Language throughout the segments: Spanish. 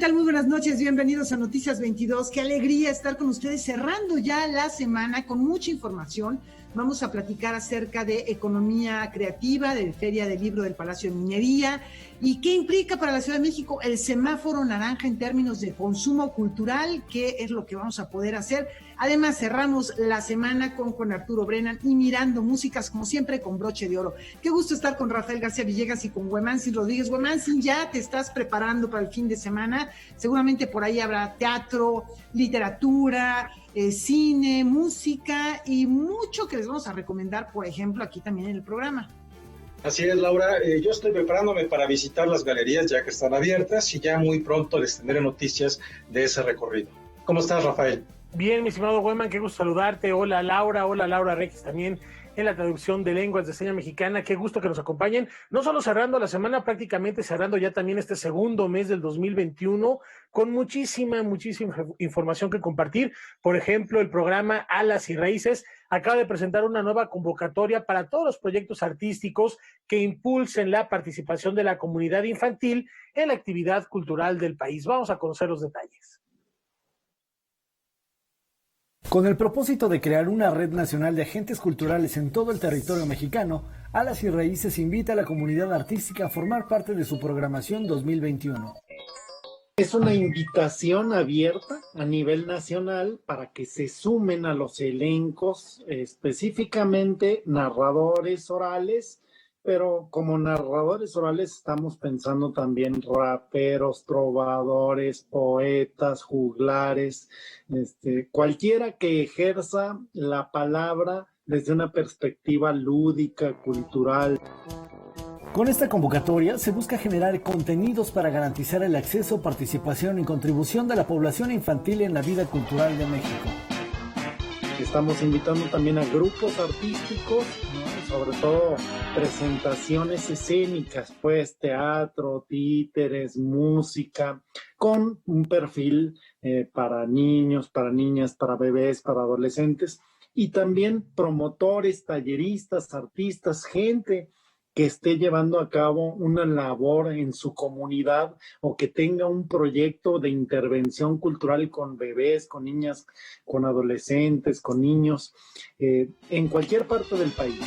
tal? Muy buenas noches, bienvenidos a Noticias 22. Qué alegría estar con ustedes cerrando ya la semana con mucha información. Vamos a platicar acerca de economía creativa, de Feria del Libro del Palacio de Minería y qué implica para la Ciudad de México el semáforo naranja en términos de consumo cultural, qué es lo que vamos a poder hacer. Además, cerramos la semana con Arturo Brennan y mirando músicas, como siempre, con broche de oro. Qué gusto estar con Rafael García Villegas y con Huemansin Rodríguez. Huemansin, ya te estás preparando para el fin de semana. Seguramente por ahí habrá teatro, literatura, cine, música y mucho que les vamos a recomendar, por ejemplo, aquí también en el programa. Así es, Laura. Yo estoy preparándome para visitar las galerías ya que están abiertas y ya muy pronto les tendré noticias de ese recorrido. ¿Cómo estás, Rafael? Bien, mi estimado Hueman, qué gusto saludarte. Hola Laura Regis también en la traducción de lenguas de seña mexicana. Qué gusto que nos acompañen, no solo cerrando la semana, prácticamente cerrando ya también este segundo mes del 2021, con muchísima información que compartir. Por ejemplo, el programa Alas y Raíces acaba de presentar una nueva convocatoria para todos los proyectos artísticos que impulsen la participación de la comunidad infantil en la actividad cultural del país. Vamos a conocer los detalles. Con el propósito de crear una red nacional de agentes culturales en todo el territorio mexicano, Alas y Raíces invita a la comunidad artística a formar parte de su programación 2021. Es una invitación abierta a nivel nacional para que se sumen a los elencos, específicamente narradores orales, pero como narradores orales estamos pensando también raperos, trovadores, poetas, juglares, cualquiera que ejerza la palabra desde una perspectiva lúdica, cultural. Con esta convocatoria se busca generar contenidos para garantizar el acceso, participación y contribución de la población infantil en la vida cultural de México. Estamos invitando también a grupos artísticos, ¿no? Sobre todo presentaciones escénicas, pues teatro, títeres, música, con un perfil para niños, para niñas, para bebés, para adolescentes, y también promotores, talleristas, artistas, gente que esté llevando a cabo una labor en su comunidad o que tenga un proyecto de intervención cultural con bebés, con niñas, con adolescentes, con niños, en cualquier parte del país.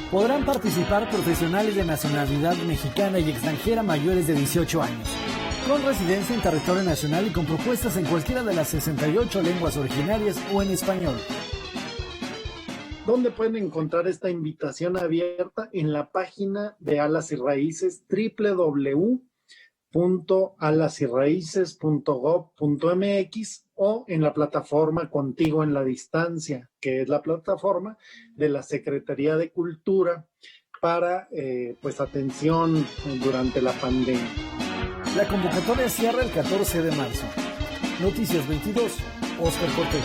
Podrán participar profesionales de nacionalidad mexicana y extranjera mayores de 18 años, con residencia en territorio nacional y con propuestas en cualquiera de las 68 lenguas originarias o en español. ¿Dónde pueden encontrar esta invitación abierta? En la página de Alas y Raíces, www.alasyraíces.gov.mx, o en la plataforma Contigo en la Distancia, que es la plataforma de la Secretaría de Cultura para atención durante la pandemia. La convocatoria cierra el 14 de marzo. Noticias 22, Óscar Cortés.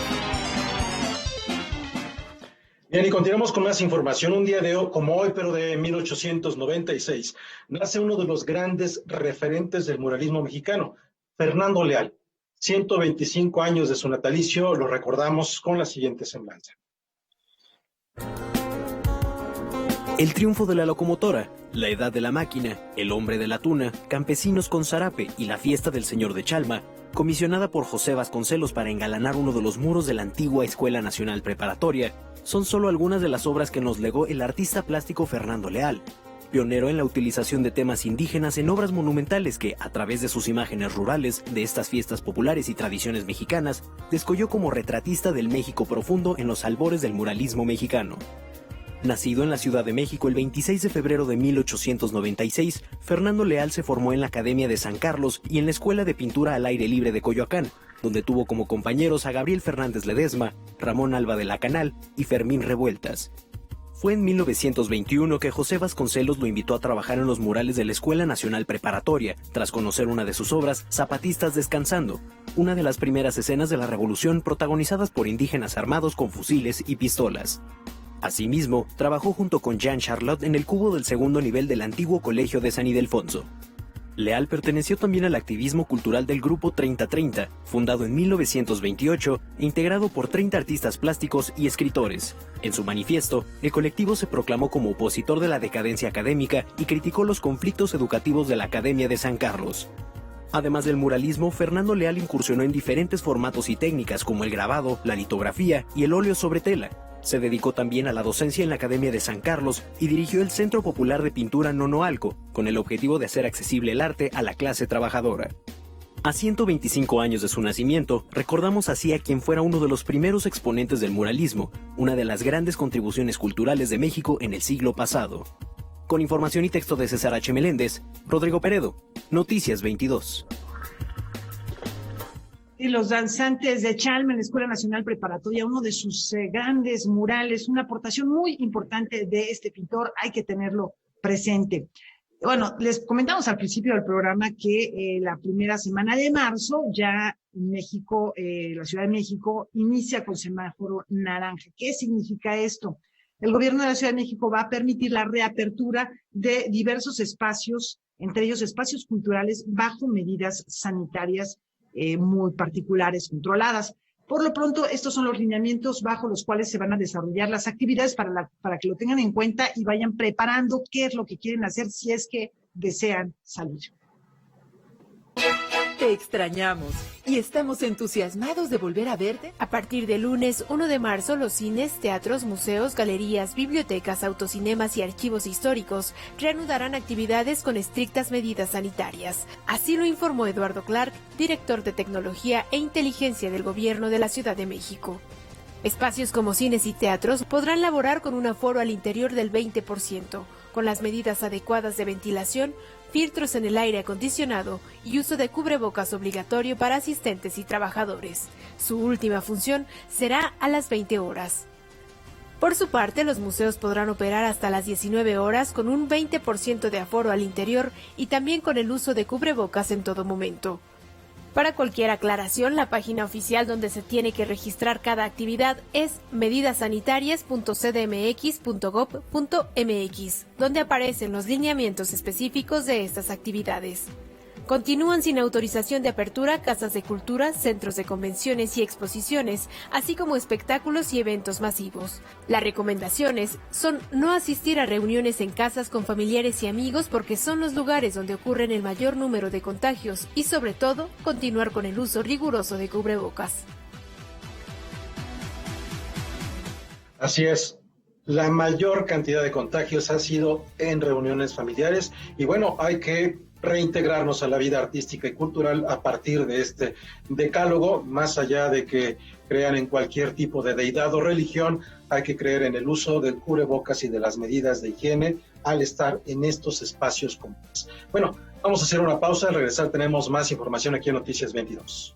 Bien, y continuamos con más información. Un día como hoy, pero de 1896, nace uno de los grandes referentes del muralismo mexicano, Fernando Leal. 125 años de su natalicio, lo recordamos con la siguiente semblanza. El triunfo de la locomotora, la edad de la máquina, el hombre de la tuna, campesinos con zarape y la fiesta del señor de Chalma, comisionada por José Vasconcelos para engalanar uno de los muros de la antigua Escuela Nacional Preparatoria, son solo algunas de las obras que nos legó el artista plástico Fernando Leal, pionero en la utilización de temas indígenas en obras monumentales que, a través de sus imágenes rurales de estas fiestas populares y tradiciones mexicanas, descolló como retratista del México profundo en los albores del muralismo mexicano. Nacido en la Ciudad de México el 26 de febrero de 1896, Fernando Leal se formó en la Academia de San Carlos y en la Escuela de Pintura al Aire Libre de Coyoacán, donde tuvo como compañeros a Gabriel Fernández Ledesma, Ramón Alba de la Canal y Fermín Revueltas. Fue en 1921 que José Vasconcelos lo invitó a trabajar en los murales de la Escuela Nacional Preparatoria, tras conocer una de sus obras, Zapatistas Descansando, una de las primeras escenas de la Revolución protagonizadas por indígenas armados con fusiles y pistolas. Asimismo, trabajó junto con Jean Charlotte en el cubo del segundo nivel del antiguo Colegio de San Ildefonso. Leal perteneció también al activismo cultural del Grupo 3030, fundado en 1928 e integrado por 30 artistas plásticos y escritores. En su manifiesto, el colectivo se proclamó como opositor de la decadencia académica y criticó los conflictos educativos de la Academia de San Carlos. Además del muralismo, Fernando Leal incursionó en diferentes formatos y técnicas como el grabado, la litografía y el óleo sobre tela. Se dedicó también a la docencia en la Academia de San Carlos y dirigió el Centro Popular de Pintura Nonoalco, con el objetivo de hacer accesible el arte a la clase trabajadora. A 125 años de su nacimiento, recordamos así a quien fuera uno de los primeros exponentes del muralismo, una de las grandes contribuciones culturales de México en el siglo pasado. Con información y texto de César H. Meléndez, Rodrigo Peredo, Noticias 22. Y los danzantes de Chalma en la Escuela Nacional Preparatoria, uno de sus grandes murales, una aportación muy importante de este pintor, hay que tenerlo presente. Bueno, les comentamos al principio del programa que la primera semana de marzo ya México, la Ciudad de México, inicia con semáforo naranja. ¿Qué significa esto? El gobierno de la Ciudad de México va a permitir la reapertura de diversos espacios, entre ellos espacios culturales, bajo medidas sanitarias muy particulares, controladas. Por lo pronto, estos son los lineamientos bajo los cuales se van a desarrollar las actividades para que lo tengan en cuenta y vayan preparando qué es lo que quieren hacer si es que desean salir. Te extrañamos y estamos entusiasmados de volver a verte. A partir del lunes 1 de marzo, los cines, teatros, museos, galerías, bibliotecas, autocinemas y archivos históricos reanudarán actividades con estrictas medidas sanitarias. Así lo informó Eduardo Clark, director de Tecnología e Inteligencia del Gobierno de la Ciudad de México. Espacios como cines y teatros podrán laborar con un aforo al interior del 20%, con las medidas adecuadas de ventilación, filtros en el aire acondicionado y uso de cubrebocas obligatorio para asistentes y trabajadores. Su última función será a las 20 horas. Por su parte, los museos podrán operar hasta las 19 horas con un 20% de aforo al interior y también con el uso de cubrebocas en todo momento. Para cualquier aclaración, la página oficial donde se tiene que registrar cada actividad es medidasanitarias.cdmx.gov.mx, donde aparecen los lineamientos específicos de estas actividades. Continúan sin autorización de apertura casas de cultura, centros de convenciones y exposiciones, así como espectáculos y eventos masivos. Las recomendaciones son no asistir a reuniones en casas con familiares y amigos porque son los lugares donde ocurren el mayor número de contagios y, sobre todo, continuar con el uso riguroso de cubrebocas. Así es. La mayor cantidad de contagios ha sido en reuniones familiares y bueno, hay que reintegrarnos a la vida artística y cultural a partir de este decálogo, más allá de que crean en cualquier tipo de deidad o religión, hay que creer en el uso del cubrebocas y de las medidas de higiene al estar en estos espacios comunes. Bueno, vamos a hacer una pausa, al regresar tenemos más información aquí en Noticias 22.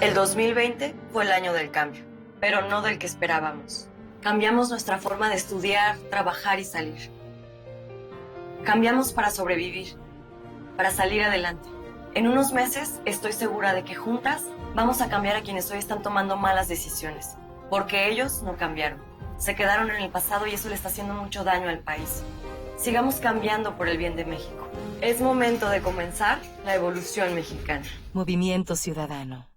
El 2020 fue el año del cambio, pero no del que esperábamos. Cambiamos nuestra forma de estudiar, trabajar y salir. Cambiamos para sobrevivir, para salir adelante. En unos meses estoy segura de que juntas vamos a cambiar a quienes hoy están tomando malas decisiones, porque ellos no cambiaron. Se quedaron en el pasado y eso le está haciendo mucho daño al país. Sigamos cambiando por el bien de México. Es momento de comenzar la evolución mexicana. Movimiento Ciudadano.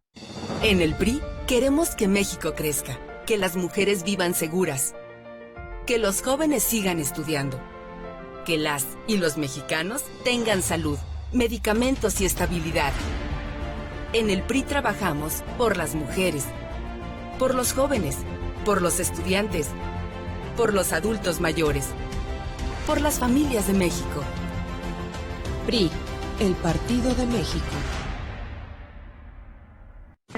En el PRI queremos que México crezca, que las mujeres vivan seguras, que los jóvenes sigan estudiando, que las y los mexicanos tengan salud, medicamentos y estabilidad. En el PRI trabajamos por las mujeres, por los jóvenes, por los estudiantes, por los adultos mayores, por las familias de México. PRI, el Partido de México.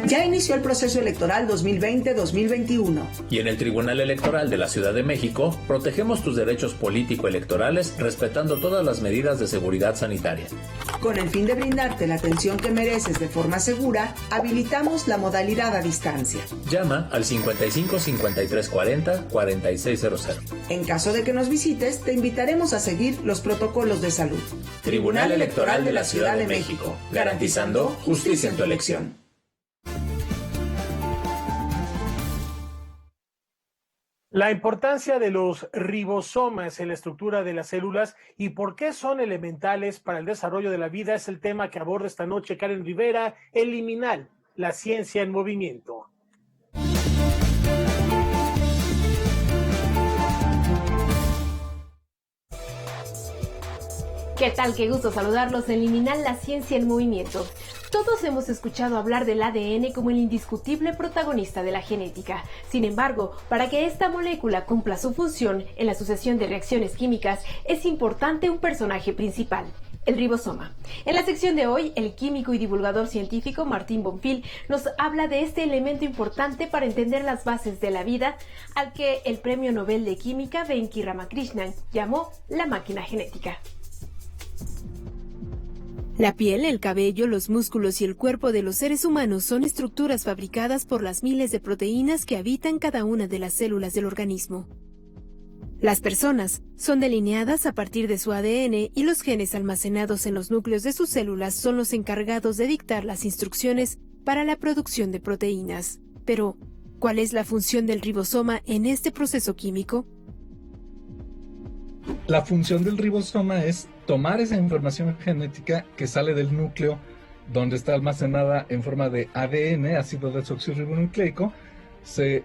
Ya inició el proceso electoral 2020-2021. Y en el Tribunal Electoral de la Ciudad de México, protegemos tus derechos político-electorales respetando todas las medidas de seguridad sanitaria. Con el fin de brindarte la atención que mereces de forma segura, habilitamos la modalidad a distancia. Llama al 55 53 40 4600. En caso de que nos visites, te invitaremos a seguir los protocolos de salud. Tribunal Electoral de la Ciudad de México, garantizando justicia en tu elección. La importancia de los ribosomas en la estructura de las células y por qué son elementales para el desarrollo de la vida es el tema que aborda esta noche Karen Rivera, El Liminal, la ciencia en movimiento. ¿Qué tal? Qué gusto saludarlos en Liminal, la ciencia en movimiento. Todos hemos escuchado hablar del ADN como el indiscutible protagonista de la genética. Sin embargo, para que esta molécula cumpla su función en la sucesión de reacciones químicas, es importante un personaje principal: el ribosoma. En la sección de hoy, el químico y divulgador científico Martín Bonfil nos habla de este elemento importante para entender las bases de la vida, al que el Premio Nobel de Química Venki Ramakrishnan llamó la máquina genética. La piel, el cabello, los músculos y el cuerpo de los seres humanos son estructuras fabricadas por las miles de proteínas que habitan cada una de las células del organismo. Las personas son delineadas a partir de su ADN y los genes almacenados en los núcleos de sus células son los encargados de dictar las instrucciones para la producción de proteínas. Pero, ¿cuál es la función del ribosoma en este proceso químico? La función del ribosoma es tomar esa información genética que sale del núcleo, donde está almacenada en forma de ADN, ácido desoxirribonucleico, se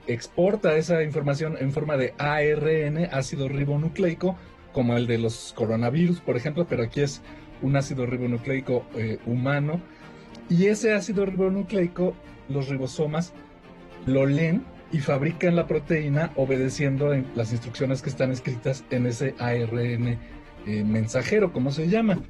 exporta esa información en forma de ARN, ácido ribonucleico, como el de los coronavirus, por ejemplo, pero aquí es un ácido ribonucleico humano, y ese ácido ribonucleico, los ribosomas lo leen y fabrican la proteína obedeciendo las instrucciones que están escritas en ese ARN mensajero, como se llama.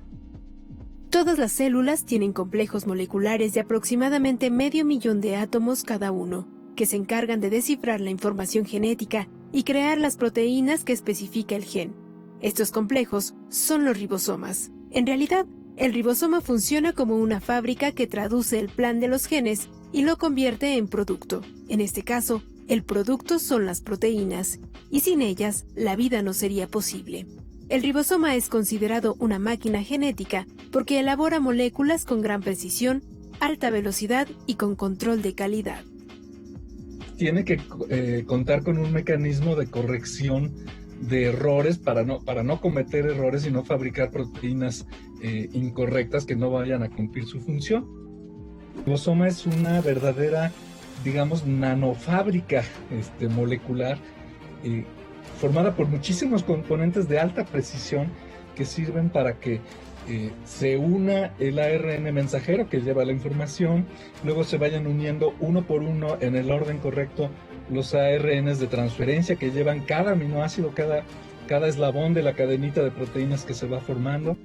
Todas las células tienen complejos moleculares de aproximadamente 500,000 de átomos cada uno, que se encargan de descifrar la información genética y crear las proteínas que especifica el gen. Estos complejos son los ribosomas. En realidad, el ribosoma funciona como una fábrica que traduce el plan de los genes y lo convierte en producto. En este caso, el producto son las proteínas, y sin ellas, la vida no sería posible. El ribosoma es considerado una máquina genética porque elabora moléculas con gran precisión, alta velocidad y con control de calidad. Tiene que contar con un mecanismo de corrección de errores para no cometer errores y no fabricar proteínas incorrectas que no vayan a cumplir su función. El ribosoma es una verdadera, digamos, nanofábrica molecular, formada por muchísimos componentes de alta precisión que sirven para que se una el ARN mensajero que lleva la información, luego se vayan uniendo uno por uno en el orden correcto los ARNs de transferencia que llevan cada aminoácido, cada eslabón de la cadenita de proteínas que se va formando.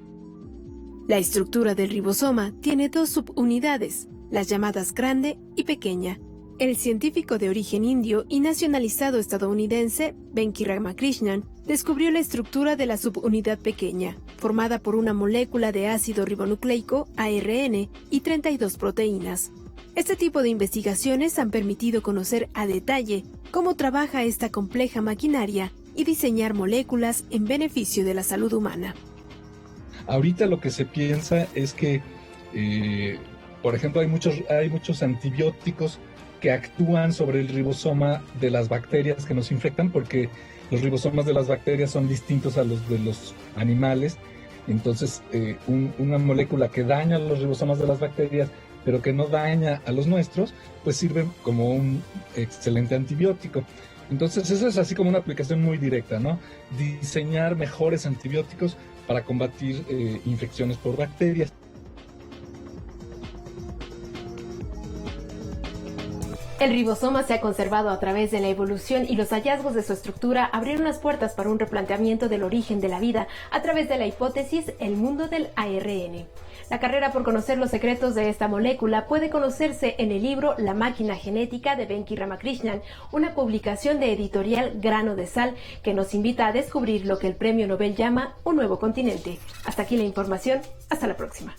La estructura del ribosoma tiene dos subunidades, las llamadas grande y pequeña. El científico de origen indio y nacionalizado estadounidense, Venki Ramakrishnan, descubrió la estructura de la subunidad pequeña, formada por una molécula de ácido ribonucleico, ARN, y 32 proteínas. Este tipo de investigaciones han permitido conocer a detalle cómo trabaja esta compleja maquinaria y diseñar moléculas en beneficio de la salud humana. Ahorita lo que se piensa es que, por ejemplo, hay muchos antibióticos que actúan sobre el ribosoma de las bacterias que nos infectan, porque los ribosomas de las bacterias son distintos a los de los animales. Entonces, una molécula que daña los ribosomas de las bacterias, pero que no daña a los nuestros, pues sirve como un excelente antibiótico. Entonces, eso es así como una aplicación muy directa, ¿no? Diseñar mejores antibióticos para combatir infecciones por bacterias. El ribosoma se ha conservado a través de la evolución y los hallazgos de su estructura abrieron las puertas para un replanteamiento del origen de la vida a través de la hipótesis El mundo del ARN. La carrera por conocer los secretos de esta molécula puede conocerse en el libro La máquina genética de Venki Ramakrishnan, una publicación de editorial Grano de Sal que nos invita a descubrir lo que el Premio Nobel llama un nuevo continente. Hasta aquí la información. Hasta la próxima.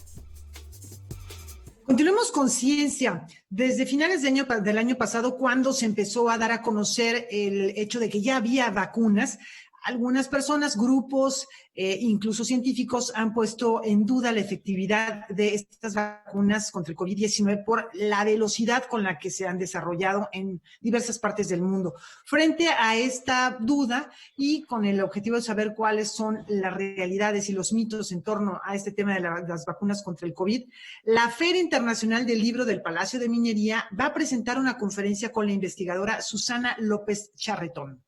Continuemos con ciencia. Desde finales del año pasado, cuando se empezó a dar a conocer el hecho de que ya había vacunas, algunas personas, grupos, incluso científicos han puesto en duda la efectividad de estas vacunas contra el COVID-19 por la velocidad con la que se han desarrollado en diversas partes del mundo. Frente a esta duda y con el objetivo de saber cuáles son las realidades y los mitos en torno a este tema de las vacunas contra el COVID, la Feria Internacional del Libro del Palacio de Minería va a presentar una conferencia con la investigadora Susana López Charretón.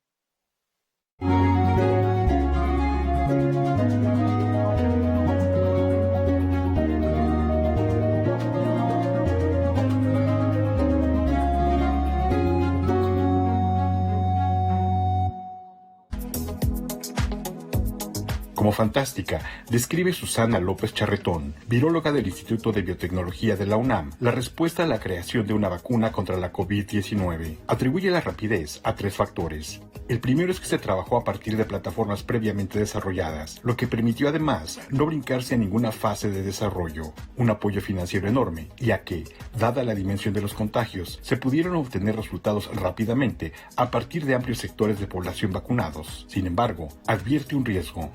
como fantástica, describe Susana López Charretón, viróloga del Instituto de Biotecnología de la UNAM, la respuesta a la creación de una vacuna contra la COVID-19. Atribuye la rapidez a 3 factores. El primero es que se trabajó a partir de plataformas previamente desarrolladas, lo que permitió además no brincarse a ninguna fase de desarrollo, un apoyo financiero enorme, y a que, dada la dimensión de los contagios, se pudieron obtener resultados rápidamente a partir de amplios sectores de población vacunados. Sin embargo, advierte un riesgo.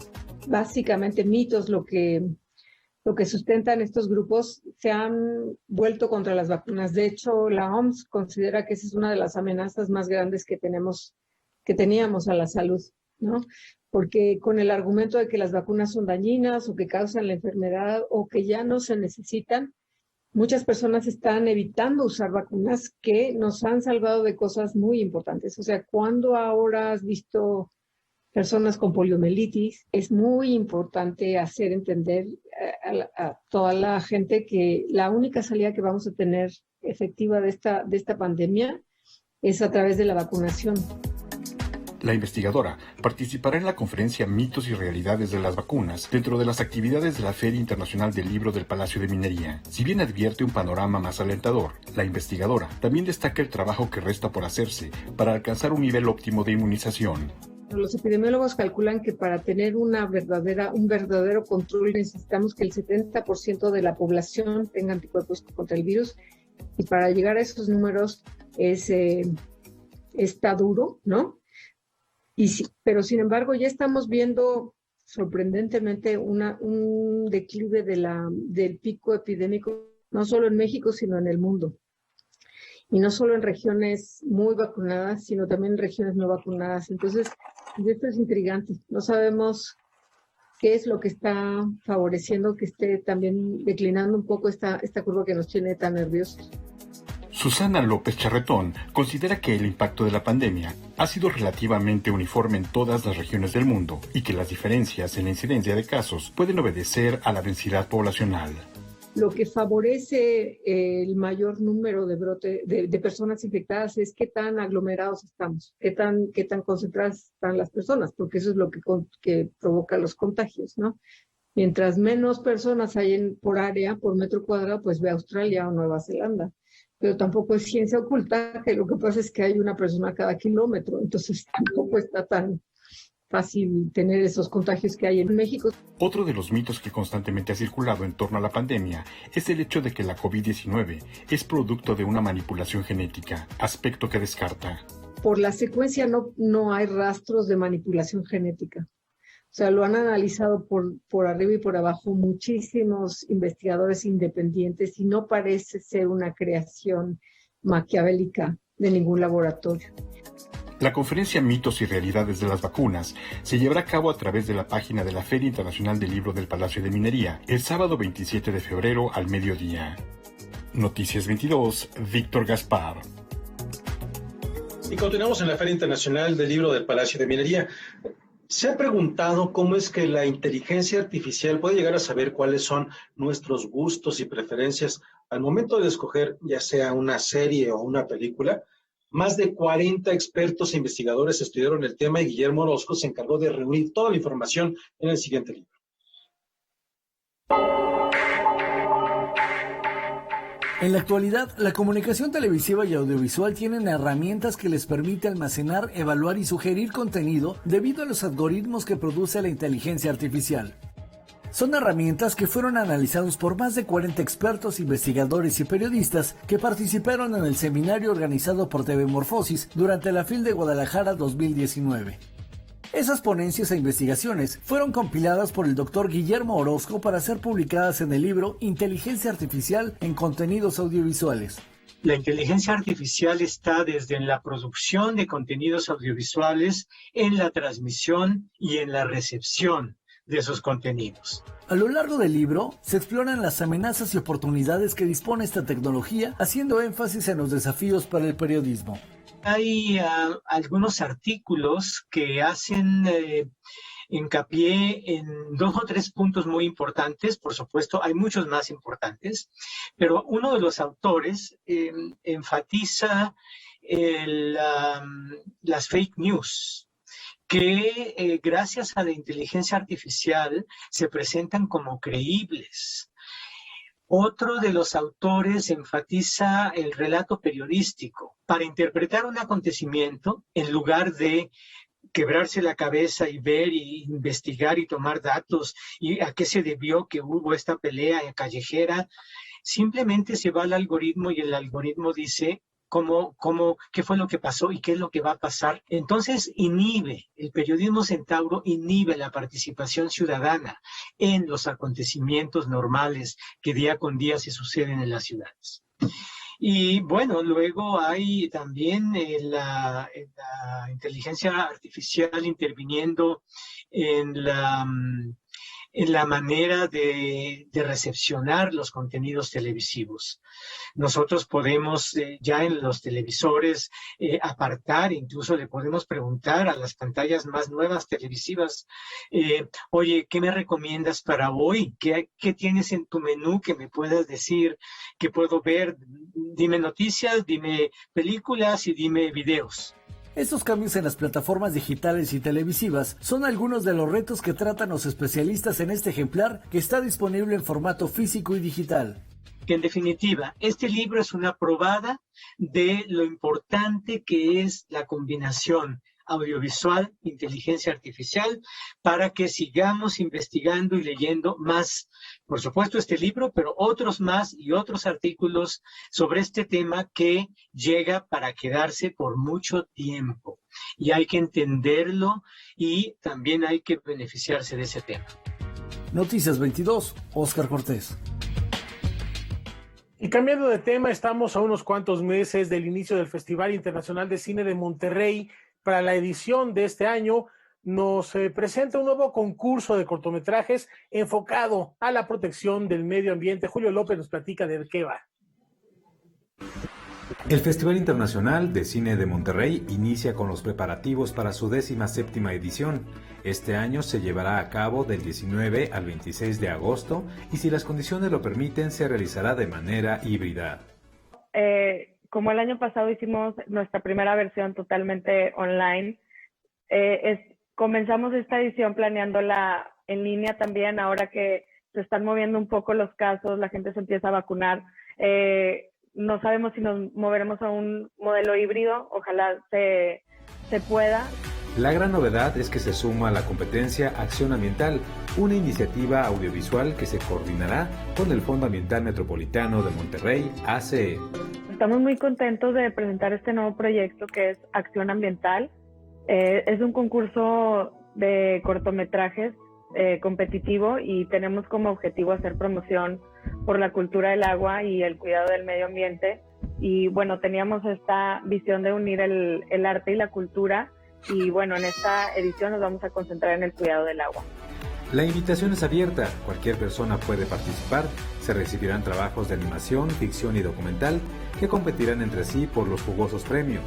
Básicamente mitos lo que sustentan estos grupos se han vuelto contra las vacunas. De hecho, la OMS considera que esa es una de las amenazas más grandes que teníamos a la salud, ¿no? Porque con el argumento de que las vacunas son dañinas o que causan la enfermedad o que ya no se necesitan, muchas personas están evitando usar vacunas que nos han salvado de cosas muy importantes. O sea, cuando ahora has visto personas con poliomielitis, es muy importante hacer entender a toda la gente que la única salida que vamos a tener efectiva de esta pandemia es a través de la vacunación. La investigadora participará en la conferencia Mitos y Realidades de las Vacunas dentro de las actividades de la Feria Internacional del Libro del Palacio de Minería. Si bien advierte un panorama más alentador, la investigadora también destaca el trabajo que resta por hacerse para alcanzar un nivel óptimo de inmunización. Los epidemiólogos calculan que para tener un verdadero control necesitamos que el 70% de la población tenga anticuerpos contra el virus, y para llegar a esos números está duro, ¿no? Pero sin embargo ya estamos viendo sorprendentemente un declive del pico epidémico, no solo en México, sino en el mundo. Y no solo en regiones muy vacunadas, sino también en regiones no vacunadas. Entonces, esto es intrigante. No sabemos qué es lo que está favoreciendo que esté también declinando un poco esta curva que nos tiene tan nerviosos. Susana López Charretón considera que el impacto de la pandemia ha sido relativamente uniforme en todas las regiones del mundo y que las diferencias en la incidencia de casos pueden obedecer a la densidad poblacional. Lo que favorece el mayor número de personas infectadas es qué tan aglomerados estamos, qué tan concentradas están las personas, porque eso es lo que provoca los contagios, ¿no? Mientras menos personas hay por área, por metro cuadrado, pues ve a Australia o Nueva Zelanda. Pero tampoco es ciencia oculta que lo que pasa es que hay una persona cada kilómetro, entonces tampoco está tan fácil tener esos contagios que hay en México. Otro de los mitos que constantemente ha circulado en torno a la pandemia es el hecho de que la COVID-19 es producto de una manipulación genética, aspecto que descarta. Por la secuencia no hay rastros de manipulación genética. O sea, lo han analizado por arriba y por abajo muchísimos investigadores independientes y no parece ser una creación maquiavélica de ningún laboratorio. La conferencia Mitos y Realidades de las Vacunas se llevará a cabo a través de la página de la Feria Internacional del Libro del Palacio de Minería el sábado 27 de febrero al mediodía. Noticias 22, Víctor Gaspar. Y continuamos en la Feria Internacional del Libro del Palacio de Minería. ¿Se ha preguntado cómo es que la inteligencia artificial puede llegar a saber cuáles son nuestros gustos y preferencias al momento de escoger ya sea una serie o una película? Más de 40 expertos e investigadores estudiaron el tema y Guillermo Orozco se encargó de reunir toda la información en el siguiente libro. En la actualidad, la comunicación televisiva y audiovisual tienen herramientas que les permite almacenar, evaluar y sugerir contenido debido a los algoritmos que produce la inteligencia artificial. Son herramientas que fueron analizados por más de 40 expertos, investigadores y periodistas que participaron en el seminario organizado por TV Morfosis durante la FIL de Guadalajara 2019. Esas ponencias e investigaciones fueron compiladas por el Dr. Guillermo Orozco para ser publicadas en el libro Inteligencia Artificial en Contenidos Audiovisuales. La inteligencia artificial está desde en la producción de contenidos audiovisuales, en la transmisión y en la recepción de esos contenidos. A lo largo del libro se exploran las amenazas y oportunidades que dispone esta tecnología, haciendo énfasis en los desafíos para el periodismo. Hay algunos artículos que hacen hincapié en 2 o 3 puntos muy importantes. Por supuesto, hay muchos más importantes, pero uno de los autores enfatiza las fake news, que gracias a la inteligencia artificial se presentan como creíbles. Otro de los autores enfatiza el relato periodístico. Para interpretar un acontecimiento, en lugar de quebrarse la cabeza y ver y investigar y tomar datos y a qué se debió que hubo esta pelea callejera, simplemente se va al algoritmo y el algoritmo dice qué fue lo que pasó y qué es lo que va a pasar. Entonces el periodismo centauro inhibe la participación ciudadana en los acontecimientos normales que día con día se suceden en las ciudades. Y bueno, luego hay también la inteligencia artificial interviniendo en la manera de recepcionar los contenidos televisivos. Nosotros podemos ya en los televisores apartar, incluso le podemos preguntar a las pantallas más nuevas televisivas, oye, ¿qué me recomiendas para hoy? ¿Qué tienes en tu menú que me puedas decir que puedo ver? Dime noticias, dime películas y dime videos. Estos cambios en las plataformas digitales y televisivas son algunos de los retos que tratan los especialistas en este ejemplar que está disponible en formato físico y digital. En definitiva, este libro es una probada de lo importante que es la combinación audiovisual, inteligencia artificial, para que sigamos investigando y leyendo más, por supuesto, este libro, pero otros más y otros artículos sobre este tema que llega para quedarse por mucho tiempo. Y hay que entenderlo y también hay que beneficiarse de ese tema. Noticias 22, Óscar Cortés. Y cambiando de tema, estamos a unos cuantos meses del inicio del Festival Internacional de Cine de Monterrey. Para la edición de este año nos presenta un nuevo concurso de cortometrajes enfocado a la protección del medio ambiente. Julio López nos platica de qué va. El Festival Internacional de Cine de Monterrey inicia con los preparativos para su 17ª edición. Este año se llevará a cabo del 19 al 26 de agosto y si las condiciones lo permiten se realizará de manera híbrida. Como el año pasado hicimos nuestra primera versión totalmente online, comenzamos esta edición planeándola en línea también, ahora que se están moviendo un poco los casos, la gente se empieza a vacunar. No sabemos si nos moveremos a un modelo híbrido, ojalá se pueda. La gran novedad es que se suma a la competencia Acción Ambiental, una iniciativa audiovisual que se coordinará con el Fondo Ambiental Metropolitano de Monterrey, ACE. Estamos muy contentos de presentar este nuevo proyecto que es Acción Ambiental. Es un concurso de cortometrajes competitivo y tenemos como objetivo hacer promoción por la cultura del agua y el cuidado del medio ambiente. Y bueno, teníamos esta visión de unir el arte y la cultura. Y bueno, en esta edición nos vamos a concentrar en el cuidado del agua. La invitación es abierta, cualquier persona puede participar, se recibirán trabajos de animación, ficción y documental que competirán entre sí por los jugosos premios.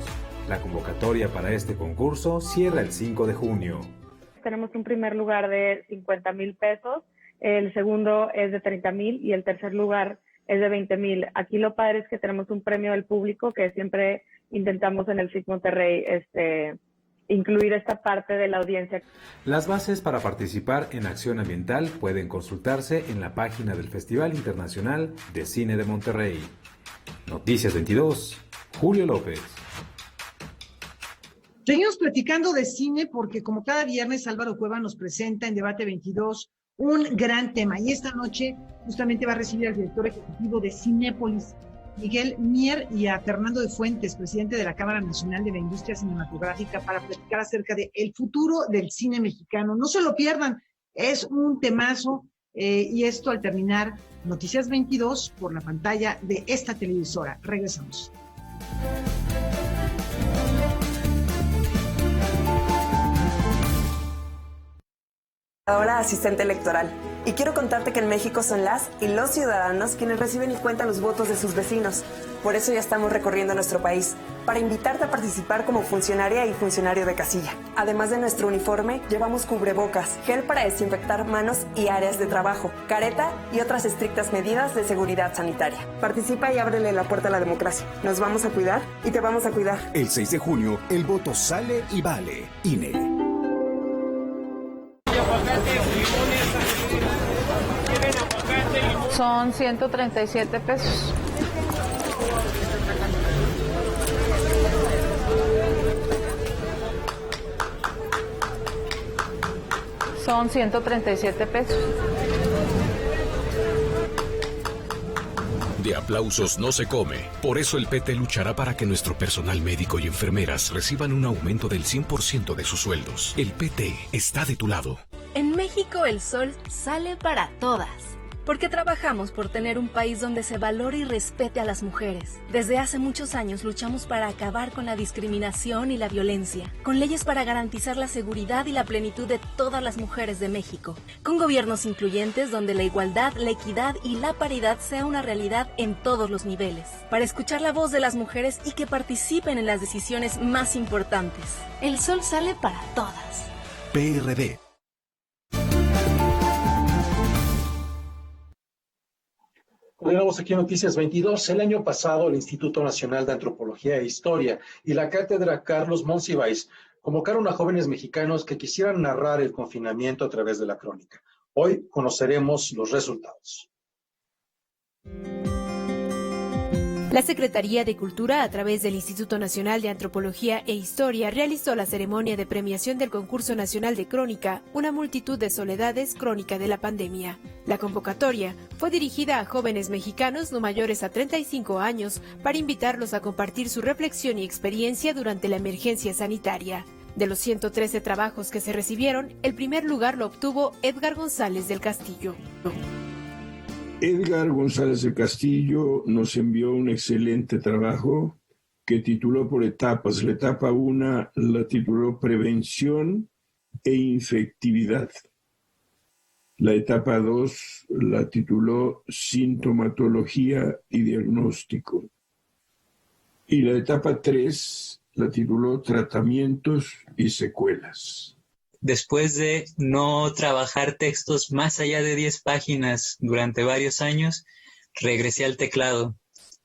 La convocatoria para este concurso cierra el 5 de junio. Tenemos un primer lugar de 50,000 pesos, el segundo es de 30,000 y el tercer lugar es de 20,000. Aquí lo padre es que tenemos un premio del público que siempre intentamos en el FIC Monterrey incluir esta parte de la audiencia. Las bases para participar en Acción Ambiental pueden consultarse en la página del Festival Internacional de Cine de Monterrey. Noticias 22, Julio López. Seguimos platicando de cine porque como cada viernes Álvaro Cueva nos presenta en Debate 22 un gran tema y esta noche justamente va a recibir al director ejecutivo de Cinépolis, Miguel Mier, y a Fernando de Fuentes, presidente de la Cámara Nacional de la Industria Cinematográfica, para platicar acerca de el futuro del cine mexicano. No se lo pierdan, es un temazo y esto al terminar Noticias 22 por la pantalla de esta televisora. Regresamos. Ahora asistente electoral. Y quiero contarte que en México son las y los ciudadanos quienes reciben y cuentan los votos de sus vecinos. Por eso ya estamos recorriendo nuestro país, para invitarte a participar como funcionaria y funcionario de casilla. Además de nuestro uniforme, llevamos cubrebocas, gel para desinfectar manos y áreas de trabajo, careta y otras estrictas medidas de seguridad sanitaria. Participa y ábrele la puerta a la democracia. Nos vamos a cuidar y te vamos a cuidar. El 6 de junio, el voto sale y vale. INE. Son 137 pesos. Son 137 pesos. De aplausos no se come. Por eso el PT luchará para que nuestro personal médico y enfermeras reciban un aumento del 100% de sus sueldos. El PT está de tu lado. En México el sol sale para todas. Porque trabajamos por tener un país donde se valore y respete a las mujeres. Desde hace muchos años luchamos para acabar con la discriminación y la violencia, con leyes para garantizar la seguridad y la plenitud de todas las mujeres de México, con gobiernos incluyentes donde la igualdad, la equidad y la paridad sea una realidad en todos los niveles, para escuchar la voz de las mujeres y que participen en las decisiones más importantes. El sol sale para todas. PRD. Continuamos aquí en Noticias 22. El año pasado, el Instituto Nacional de Antropología e Historia y la Cátedra Carlos Monsiváis convocaron a jóvenes mexicanos que quisieran narrar el confinamiento a través de la crónica. Hoy conoceremos los resultados. La Secretaría de Cultura, a través del Instituto Nacional de Antropología e Historia, realizó la ceremonia de premiación del Concurso Nacional de Crónica, Una multitud de soledades, crónica de la pandemia. La convocatoria fue dirigida a jóvenes mexicanos no mayores a 35 años para invitarlos a compartir su reflexión y experiencia durante la emergencia sanitaria. De los 113 trabajos que se recibieron, el primer lugar lo obtuvo Edgar González del Castillo. Edgar González del Castillo nos envió un excelente trabajo que tituló por etapas. La etapa 1 la tituló Prevención e Infectividad. La etapa 2 la tituló Sintomatología y Diagnóstico. Y la etapa 3 la tituló Tratamientos y Secuelas. Después de no trabajar textos más allá de 10 páginas durante varios años, regresé al teclado.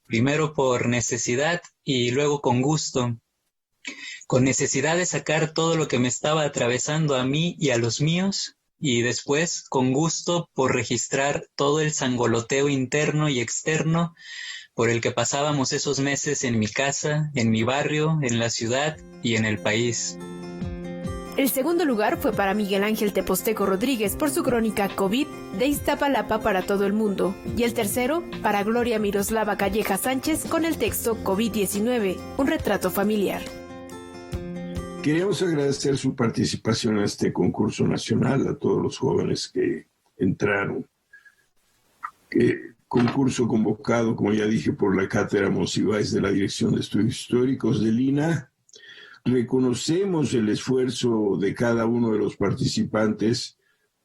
Primero por necesidad y luego con gusto. Con necesidad de sacar todo lo que me estaba atravesando a mí y a los míos, y después con gusto por registrar todo el sangoloteo interno y externo por el que pasábamos esos meses en mi casa, en mi barrio, en la ciudad y en el país. El segundo lugar fue para Miguel Ángel Teposteco Rodríguez por su crónica COVID de Iztapalapa para todo el mundo. Y el tercero para Gloria Miroslava Calleja Sánchez con el texto COVID-19, un retrato familiar. Queríamos agradecer su participación en este concurso nacional a todos los jóvenes que entraron. Concurso convocado, como ya dije, por la Cátedra Monsiváis de la Dirección de Estudios Históricos del INAH. Reconocemos el esfuerzo de cada uno de los participantes,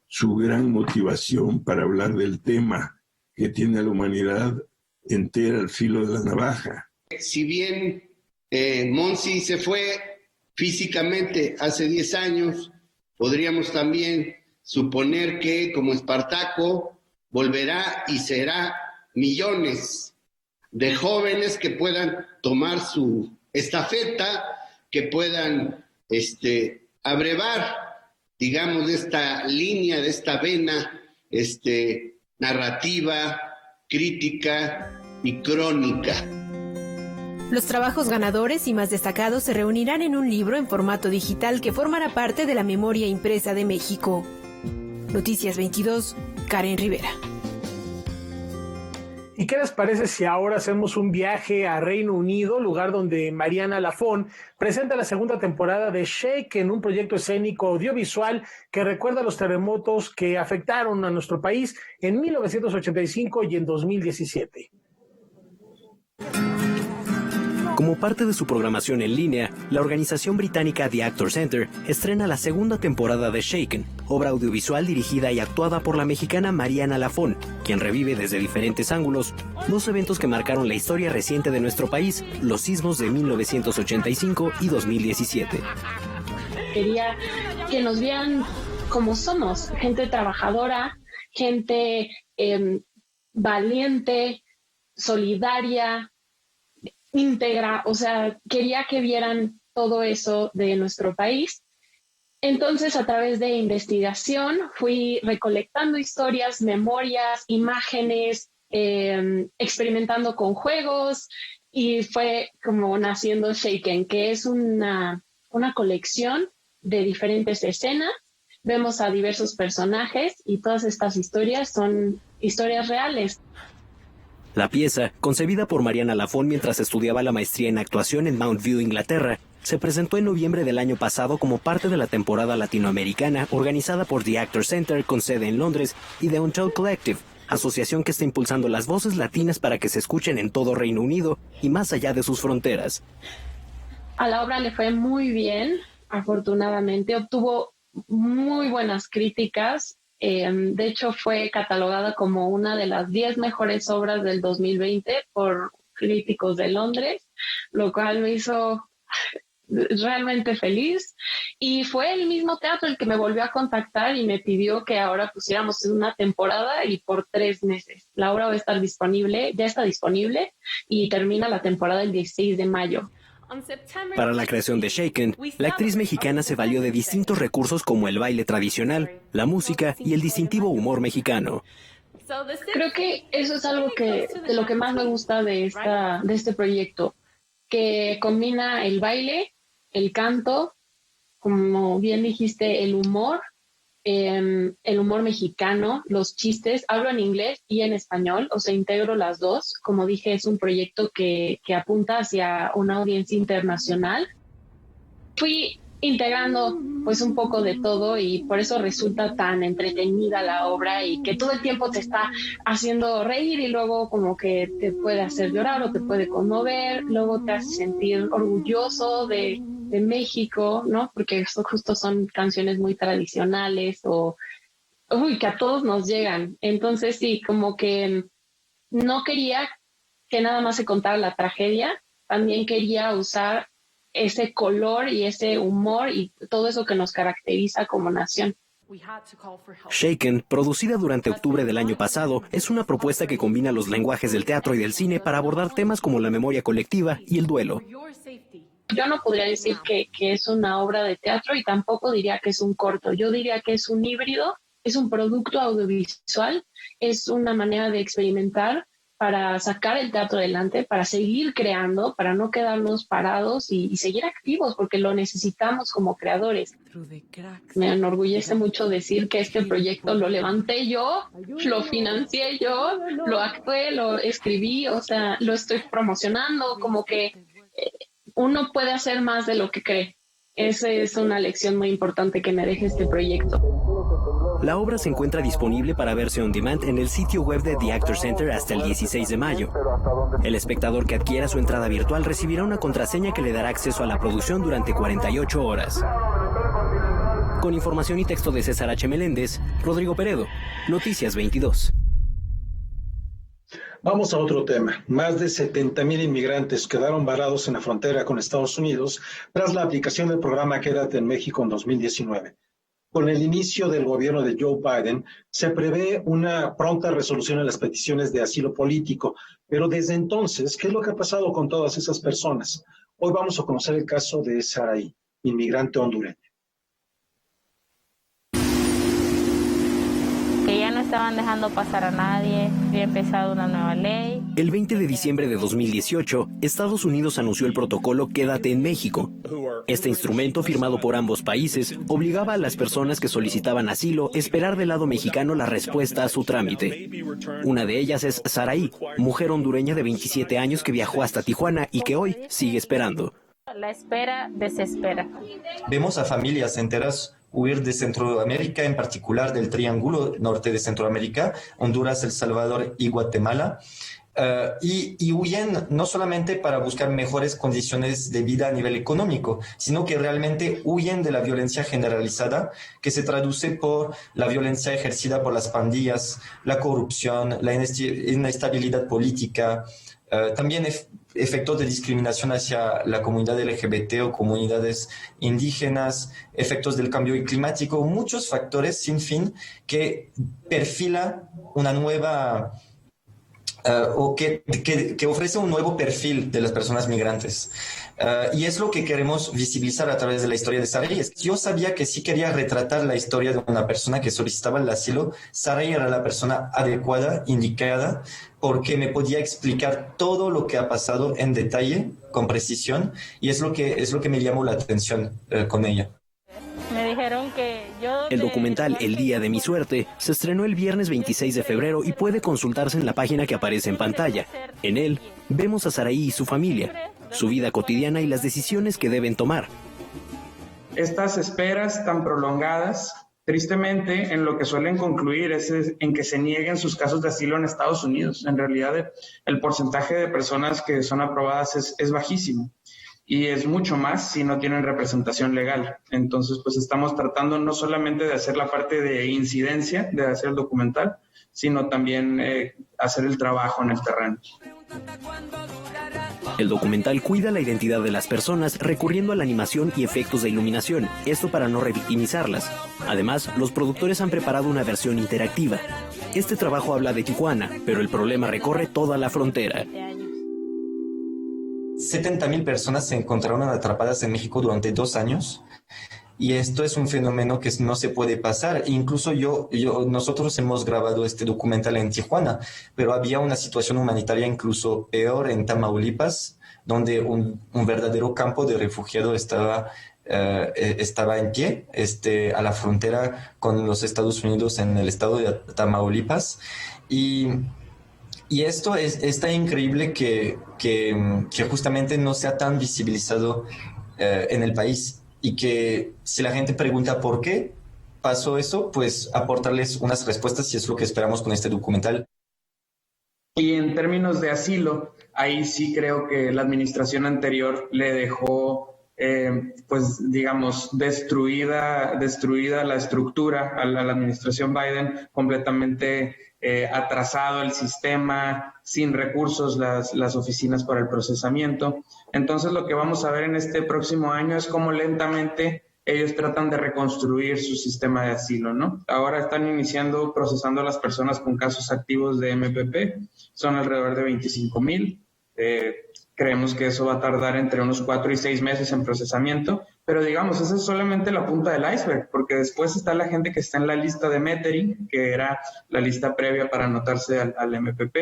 su gran motivación para hablar del tema que tiene a la humanidad entera al filo de la navaja. Si bien Monsi se fue físicamente hace 10 años, podríamos también suponer que, como Espartaco, volverá y será millones de jóvenes que puedan tomar su estafeta, que puedan abrevar, digamos, de esta línea, de esta vena narrativa, crítica y crónica. Los trabajos ganadores y más destacados se reunirán en un libro en formato digital que formará parte de la memoria impresa de México. Noticias 22, Karen Rivera. ¿Y qué les parece si ahora hacemos un viaje a Reino Unido, lugar donde Mariana Lafón presenta la segunda temporada de Shaken, un proyecto escénico audiovisual que recuerda los terremotos que afectaron a nuestro país en 1985 y en 2017? Como parte de su programación en línea, la organización británica The Actors Center estrena la segunda temporada de Shaken, obra audiovisual dirigida y actuada por la mexicana Mariana Lafón, quien revive desde diferentes ángulos dos eventos que marcaron la historia reciente de nuestro país, los sismos de 1985 y 2017. Quería que nos vieran como somos, gente trabajadora, gente valiente, solidaria, íntegra, o sea, quería que vieran todo eso de nuestro país. Entonces, a través de investigación, fui recolectando historias, memorias, imágenes, experimentando con juegos, y fue como naciendo Shaken, que es una colección de diferentes escenas. Vemos a diversos personajes y todas estas historias son historias reales. La pieza, concebida por Mariana Lafón mientras estudiaba la maestría en actuación en Mount View, Inglaterra, se presentó en noviembre del año pasado como parte de la temporada latinoamericana organizada por The Actors Center con sede en Londres y The Untold Collective, asociación que está impulsando las voces latinas para que se escuchen en todo Reino Unido y más allá de sus fronteras. A la obra le fue muy bien, afortunadamente, obtuvo muy buenas críticas. De hecho, fue catalogada como una de las 10 mejores obras del 2020 por críticos de Londres, lo cual me hizo realmente feliz. Y fue el mismo teatro el que me volvió a contactar y me pidió que ahora pusiéramos una temporada y por 3 meses. La obra va a estar disponible, ya está disponible, y termina la temporada el 16 de mayo. Para la creación de Shaken, la actriz mexicana se valió de distintos recursos como el baile tradicional, la música y el distintivo humor mexicano. Creo que eso es algo de lo que más me gusta de este proyecto, que combina el baile, el canto, como bien dijiste, el humor mexicano, los chistes. Hablo en inglés y en español, o sea, integro las dos. Como dije, es un proyecto que apunta hacia una audiencia internacional. Fui integrando pues un poco de todo y por eso resulta tan entretenida la obra, y que todo el tiempo te está haciendo reír y luego como que te puede hacer llorar o te puede conmover, luego te hace sentir orgulloso de México, ¿no? Porque esto justo son canciones muy tradicionales que a todos nos llegan. Entonces sí, como que no quería que nada más se contara la tragedia, también quería usar ese color y ese humor y todo eso que nos caracteriza como nación. Shaken, producida durante octubre del año pasado, es una propuesta que combina los lenguajes del teatro y del cine para abordar temas como la memoria colectiva y el duelo. Yo no podría decir que es una obra de teatro y tampoco diría que es un corto. Yo diría que es un híbrido, es un producto audiovisual, es una manera de experimentar para sacar el teatro adelante, para seguir creando, para no quedarnos parados y seguir activos, porque lo necesitamos como creadores. Me enorgullece mucho decir que este proyecto lo levanté yo, lo financié yo, lo actué, lo escribí, o sea, lo estoy promocionando, como que uno puede hacer más de lo que cree. Esa es una lección muy importante que me deja este proyecto. La obra se encuentra disponible para verse on demand en el sitio web de The Actors Center hasta el 16 de mayo. El espectador que adquiera su entrada virtual recibirá una contraseña que le dará acceso a la producción durante 48 horas. Con información y texto de César H. Meléndez, Rodrigo Peredo, Noticias 22. Vamos a otro tema. Más de 70,000 inmigrantes quedaron varados en la frontera con Estados Unidos tras la aplicación del programa Quédate en México en 2019. Con el inicio del gobierno de Joe Biden, se prevé una pronta resolución en las peticiones de asilo político. Pero desde entonces, ¿qué es lo que ha pasado con todas esas personas? Hoy vamos a conocer el caso de Saraí, inmigrante hondureña. Que ya no estaban dejando pasar a nadie, había empezado una nueva ley. El 20 de diciembre de 2018, Estados Unidos anunció el protocolo Quédate en México. Este instrumento, firmado por ambos países, obligaba a las personas que solicitaban asilo a esperar del lado mexicano la respuesta a su trámite. Una de ellas es Saraí, mujer hondureña de 27 años que viajó hasta Tijuana y que hoy sigue esperando. La espera desespera. Vemos a familias enteras huir de Centroamérica, en particular del Triángulo Norte de Centroamérica, Honduras, El Salvador y Guatemala. Y huyen no solamente para buscar mejores condiciones de vida a nivel económico, sino que realmente huyen de la violencia generalizada, que se traduce por la violencia ejercida por las pandillas, la corrupción, la inestabilidad política, también efectos de discriminación hacia la comunidad LGBT o comunidades indígenas, efectos del cambio climático, muchos factores sin fin que perfila una nueva o que ofrece un nuevo perfil de las personas migrantes. Y es lo que queremos visibilizar a través de la historia de Sarai. Yo sabía que si quería retratar la historia de una persona que solicitaba el asilo, Sarai era la persona adecuada, indicada, porque me podía explicar todo lo que ha pasado en detalle, con precisión, y es lo que me llamó la atención con ella. Me dijeron que El documental El Día de mi Suerte se estrenó el viernes 26 de febrero y puede consultarse en la página que aparece en pantalla. En él, vemos a Sarai y su familia, su vida cotidiana y las decisiones que deben tomar. Estas esperas tan prolongadas, tristemente, en lo que suelen concluir es en que se nieguen sus casos de asilo en Estados Unidos. En realidad, el porcentaje de personas que son aprobadas es bajísimo. Y es mucho más si no tienen representación legal. Entonces, pues estamos tratando no solamente de hacer la parte de incidencia, de hacer el documental, sino también hacer el trabajo en el terreno. El documental cuida la identidad de las personas recurriendo a la animación y efectos de iluminación, esto para no revictimizarlas. Además, los productores han preparado una versión interactiva. Este trabajo habla de Tijuana, pero el problema recorre toda la frontera. 70,000 personas se encontraron atrapadas en México durante 2 años y esto es un fenómeno que no se puede pasar. Incluso nosotros hemos grabado este documental en Tijuana, pero había una situación humanitaria incluso peor en Tamaulipas, donde un verdadero campo de refugiados estaba en pie a la frontera con los Estados Unidos en el estado de Tamaulipas. Y esto está increíble que justamente no sea tan visibilizado en el país y que si la gente pregunta por qué pasó eso, pues aportarles unas respuestas y es lo que esperamos con este documental. Y en términos de asilo, ahí sí creo que la administración anterior le dejó, pues digamos, destruida la estructura a la administración Biden, completamente atrasado el sistema, sin recursos las oficinas para el procesamiento. Entonces lo que vamos a ver en este próximo año es cómo lentamente ellos tratan de reconstruir su sistema de asilo, ¿no? Ahora están procesando a las personas con casos activos de MPP, son alrededor de 25,000. Creemos que eso va a tardar entre unos 4 y 6 meses en procesamiento, pero digamos, esa es solamente la punta del iceberg, porque después está la gente que está en la lista de Metering, que era la lista previa para anotarse al MPP,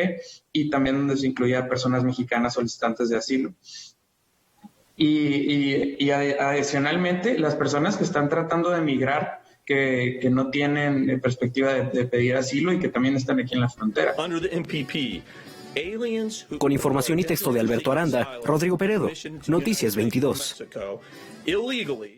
y también donde se incluía personas mexicanas solicitantes de asilo. Y adicionalmente, las personas que están tratando de emigrar, que no tienen perspectiva de pedir asilo y que también están aquí en la frontera. Con información y texto de Alberto Aranda, Rodrigo Peredo, Noticias 22.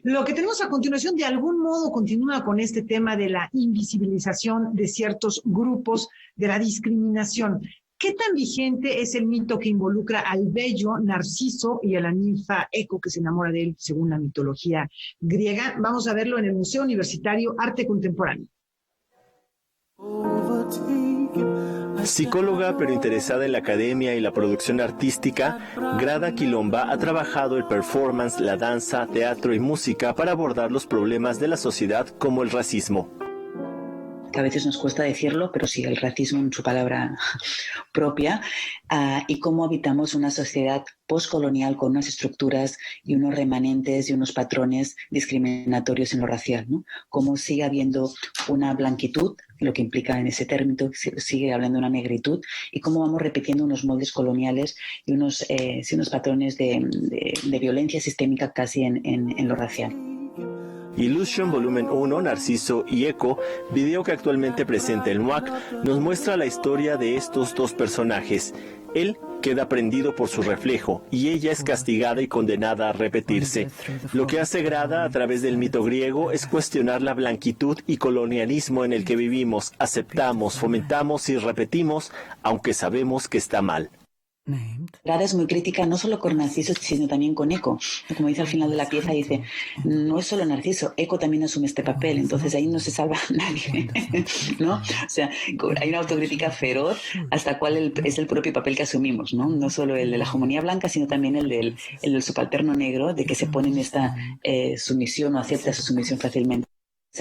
Lo que tenemos a continuación de algún modo continúa con este tema de la invisibilización de ciertos grupos, de la discriminación. ¿Qué tan vigente es el mito que involucra al bello Narciso y a la ninfa Eco, que se enamora de él según la mitología griega? Vamos a verlo en el Museo Universitario Arte Contemporáneo. Psicóloga pero interesada en la academia y la producción artística, Grada Quilomba ha trabajado el performance, la danza, teatro y música para abordar los problemas de la sociedad como el racismo. A veces nos cuesta decirlo, pero sí, el racismo en su palabra propia, y cómo habitamos una sociedad postcolonial con unas estructuras y unos remanentes y unos patrones discriminatorios en lo racial, ¿no? Cómo sigue habiendo una blanquitud, lo que implica en ese término, sigue hablando de una negritud, y cómo vamos repitiendo unos moldes coloniales y unos patrones de violencia sistémica casi en lo racial. Illusion Volumen 1, Narciso y Eco, video que actualmente presenta el MUAC, nos muestra la historia de estos dos personajes. Él queda prendido por su reflejo y ella es castigada y condenada a repetirse. Lo que hace Grada a través del mito griego es cuestionar la blanquitud y colonialismo en el que vivimos, aceptamos, fomentamos y repetimos, aunque sabemos que está mal. Grada es muy crítica no solo con Narciso, sino también con Eco. Como dice al final de la pieza, dice, no es solo Narciso, Eco también asume este papel, entonces ahí no se salva nadie, ¿no? O sea, hay una autocrítica feroz hasta cuál es el propio papel que asumimos, ¿no? No solo el de la hegemonía blanca, sino también el del subalterno negro, de que se pone en esta sumisión o acepta su sumisión fácilmente.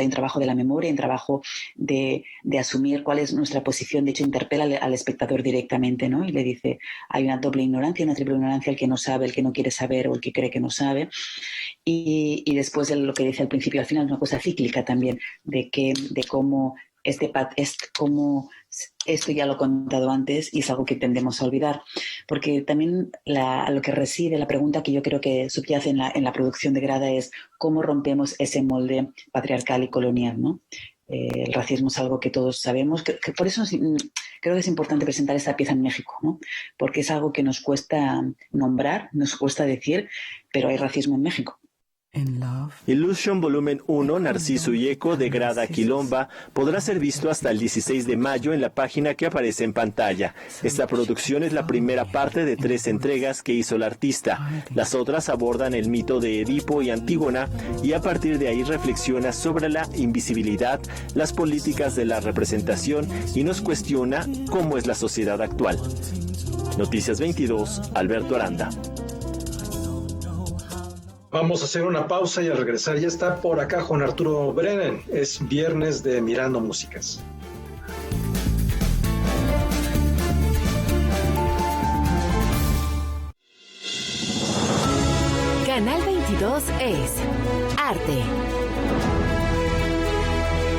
hay un trabajo de la memoria, un trabajo de asumir cuál es nuestra posición. De hecho, interpela al espectador directamente, ¿no? Y le dice, hay una doble ignorancia, una triple ignorancia, el que no sabe, el que no quiere saber o el que cree que no sabe. Y después lo que dice al principio, al final, una cosa cíclica también, de cómo como esto ya lo he contado antes y es algo que tendemos a olvidar, porque también a lo que reside la pregunta que yo creo que subyace en la producción de Grada es cómo rompemos ese molde patriarcal y colonial, ¿no? El racismo es algo que todos sabemos, que por eso creo que es importante presentar esta pieza en México, ¿no? Porque es algo que nos cuesta nombrar, nos cuesta decir, pero hay racismo en México. Illusion Volumen 1, Narciso y Eco, de Grada Quilomba, podrá ser visto hasta el 16 de mayo en la página que aparece en pantalla. Esta producción es la primera parte de 3 entregas que hizo la artista. Las otras abordan el mito de Edipo y Antígona y a partir de ahí reflexiona sobre la invisibilidad, las políticas de la representación y nos cuestiona cómo es la sociedad actual. Noticias 22, Alberto Aranda. Vamos a hacer una pausa y al regresar ya está por acá Juan Arturo Brennan. Es viernes de Mirando Músicas. Canal 22 es arte,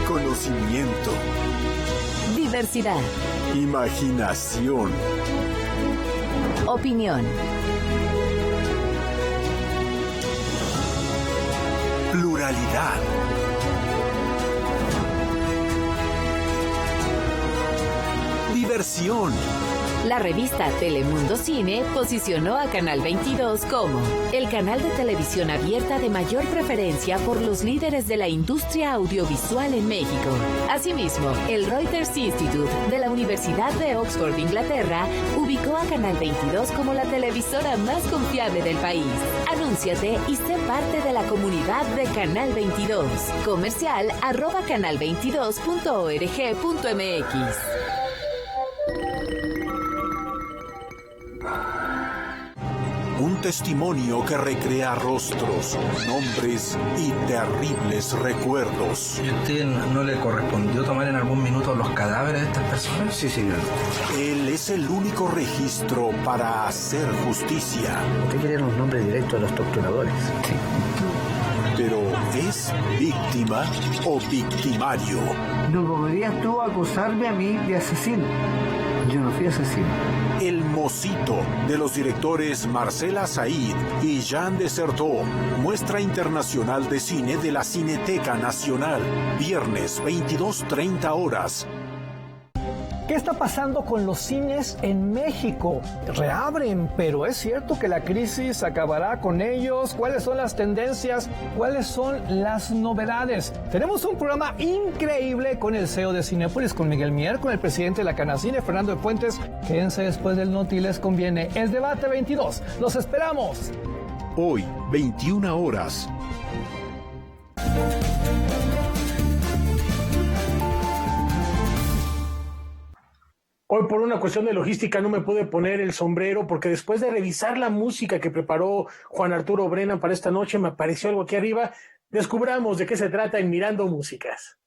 conocimiento, diversidad, imaginación, opinión, pluralidad. Diversión. La revista Telemundo Cine posicionó a Canal 22 como el canal de televisión abierta de mayor preferencia por los líderes de la industria audiovisual en México. Asimismo, el Reuters Institute de la Universidad de Oxford, Inglaterra, ubicó a Canal 22 como la televisora más confiable del país. Anúnciate y sé parte de la comunidad de Canal 22. Comercial @canal22.org.mx. Un testimonio que recrea rostros, nombres y terribles recuerdos. ¿Y a usted no le correspondió tomar en algún minuto los cadáveres de estas personas? Sí, señor. Él es el único registro para hacer justicia. Usted quiere los nombres directos de los torturadores. Sí. Pero ¿es víctima o victimario? No podrías tú acusarme a mí de asesino. Yo no fui asesino. El Mocito, de los directores Marcela Said y Jean Desertot, muestra internacional de cine de la Cineteca Nacional, viernes 22:30 horas. ¿Qué está pasando con los cines en México? Reabren, pero ¿es cierto que la crisis acabará con ellos? ¿Cuáles son las tendencias? ¿Cuáles son las novedades? Tenemos un programa increíble con el CEO de Cinépolis, con Miguel Mier, con el presidente de la Canacine, Fernando de Fuentes. Quédense después del Noti, les conviene. Es Debate 22. ¡Los esperamos! Hoy, 21 horas. Hoy por una cuestión de logística no me pude poner el sombrero porque después de revisar la música que preparó Juan Arturo Brennan para esta noche me apareció algo aquí arriba. Descubramos de qué se trata en Mirando Músicas.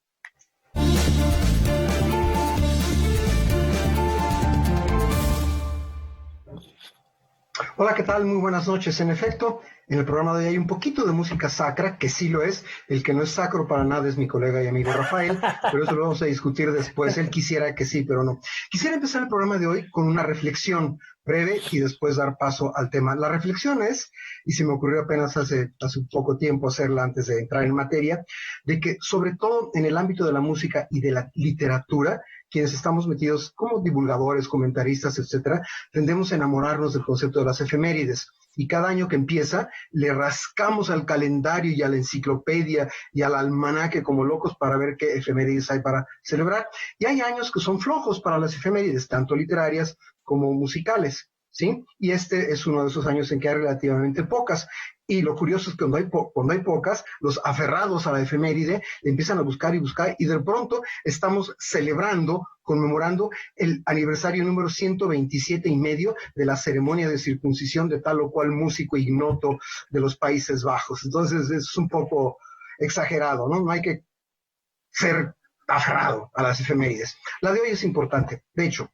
Hola, ¿qué tal? Muy buenas noches. En efecto, en el programa de hoy hay un poquito de música sacra, que sí lo es. El que no es sacro para nada es mi colega y amigo Rafael, pero eso lo vamos a discutir después. Él quisiera que sí, pero no. Quisiera empezar el programa de hoy con una reflexión breve y después dar paso al tema. La reflexión es, y se me ocurrió apenas hace poco tiempo hacerla antes de entrar en materia, de que sobre todo en el ámbito de la música y de la literatura, quienes estamos metidos como divulgadores, comentaristas, etcétera, tendemos a enamorarnos del concepto de las efemérides. Y cada año que empieza, le rascamos al calendario y a la enciclopedia y al almanaque como locos para ver qué efemérides hay para celebrar. Y hay años que son flojos para las efemérides, tanto literarias como musicales, ¿sí? Y este es uno de esos años en que hay relativamente pocas. Y lo curioso es que cuando hay pocas, los aferrados a la efeméride empiezan a buscar y buscar, y de pronto estamos conmemorando el aniversario número 127 y medio de la ceremonia de circuncisión de tal o cual músico ignoto de los Países Bajos. Entonces es un poco exagerado, ¿no? No hay que ser aferrado a las efemérides. La de hoy es importante. De hecho,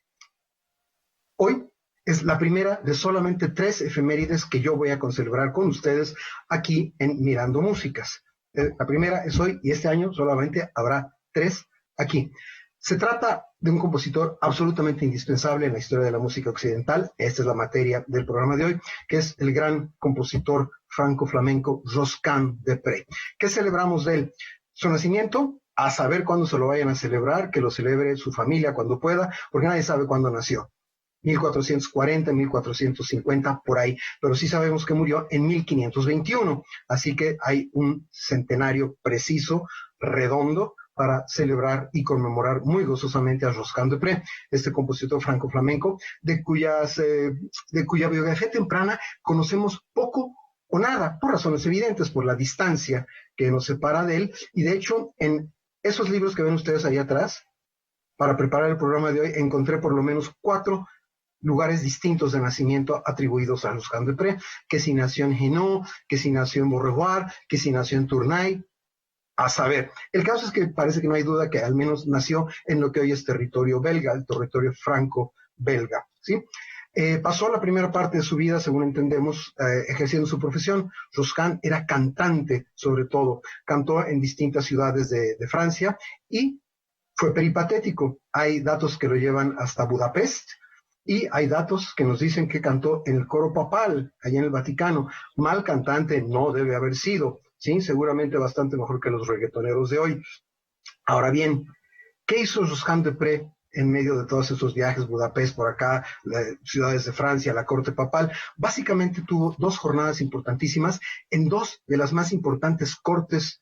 hoy es la primera de solamente 3 efemérides que yo voy a celebrar con ustedes aquí en Mirando Músicas. La primera es hoy y este año solamente habrá 3 aquí. Se trata de un compositor absolutamente indispensable en la historia de la música occidental. Esta es la materia del programa de hoy, que es el gran compositor franco-flamenco Josquin des Prez. ¿Qué celebramos de él? Su nacimiento, a saber cuándo se lo vayan a celebrar, que lo celebre su familia cuando pueda, porque nadie sabe cuándo nació. 1440, 1450, por ahí, pero sí sabemos que murió en 1521, así que hay un centenario preciso, redondo, para celebrar y conmemorar muy gozosamente a Josquin des Prez, este compositor franco-flamenco, de cuya biografía temprana conocemos poco o nada, por razones evidentes, por la distancia que nos separa de él, y de hecho, en esos libros que ven ustedes ahí atrás, para preparar el programa de hoy, encontré por lo menos 4 lugares distintos de nacimiento atribuidos a Josquin des Prez, que si nació en Hainaut, que si nació en Beaurevoir, que si nació en Tournai, a saber. El caso es que parece que no hay duda que al menos nació en lo que hoy es territorio belga, el territorio franco-belga, ¿sí? Pasó la primera parte de su vida, según entendemos, ejerciendo su profesión. Josquin era cantante, sobre todo. Cantó en distintas ciudades de Francia y fue peripatético. Hay datos que lo llevan hasta Budapest, y hay datos que nos dicen que cantó en el coro papal, allá en el Vaticano. Mal cantante no debe haber sido, ¿sí? Seguramente bastante mejor que los reggaetoneros de hoy. Ahora bien, ¿qué hizo Josquin des Prez en medio de todos esos viajes? Budapest, por acá, ciudades de Francia, la corte papal. Básicamente tuvo 2 jornadas importantísimas en 2 de las más importantes cortes,